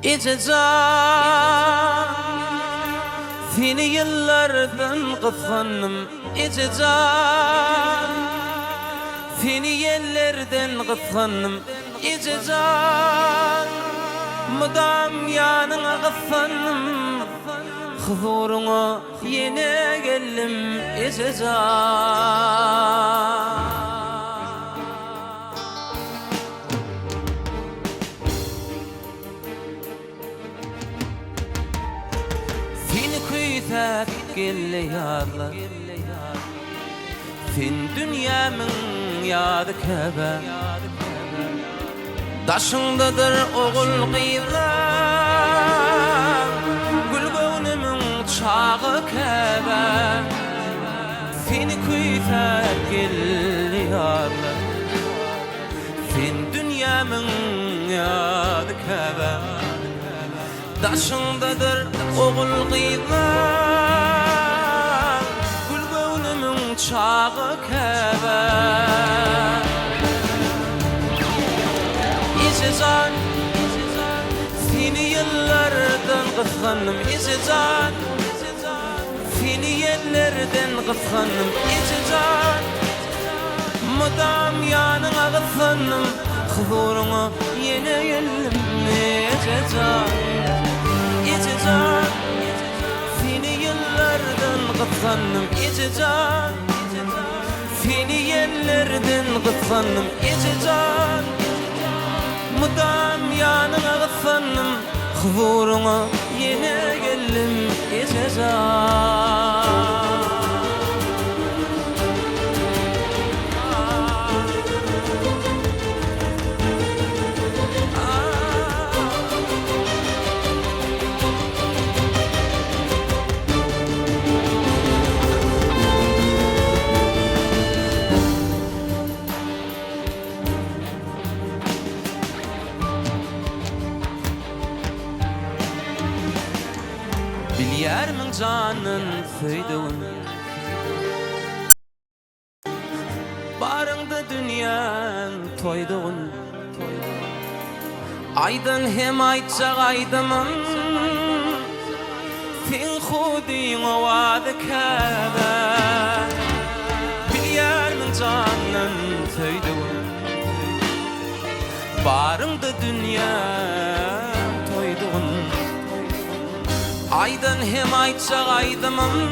İcecan seni yıllardan kıskandım. İcecan seni yerlerden kıskandım. İcecan mudam yanına kıskandım. Huzuruna yine geldim. İcecan Kuytak gelle yadlar Sen dünyamın yadı kebe Daşındadır oğul kıyılar Gülgönümün çağı kebe Sen kuytak gelle yadlar Sen dünyamın yadı kebe Daşındadır oğul kıyılar Gülgönümün çağı kebe İcecan seni yıllardan kıskandım. İcecan seni yerlerden kıskandım. İcecan mudam yanına kıskandım. Huzuruna yine geldim. İcecan İcecan seni yıllardan kıskandım. İcecan seni yerlerden kıskandım. İcecan mudam yanına kıskandım. Huzuruna yine geldim. İcecan Bilyermin canın söydüğün Barыңda dünyan toyduğun Aydan hem aytacak aydımın Sen hudin ovadı kebe Bilyermin canın söydüğün Barыңda dünyan toyduğun Aydan hem aytacak aydımın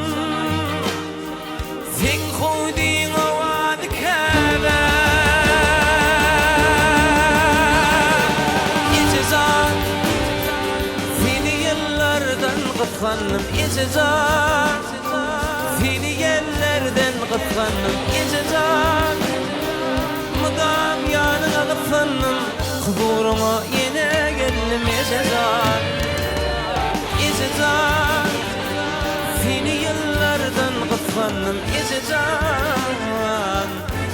Sen hudin ovadı kebe İcecan seni yıllardan kıskandım. İcecan seni yerlerden kıskandım. İcecan mudam yanına kıskandım. Huzuruma yine geldim. İcecan İcecan seni yıllardan kıskandım. İcecan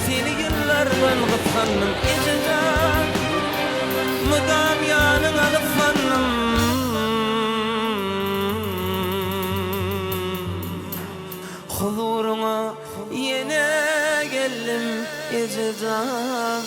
seni yıllardan kıskandım. İcecan mudam yanına kıskandım. Huzuruna yine geldim. İcecan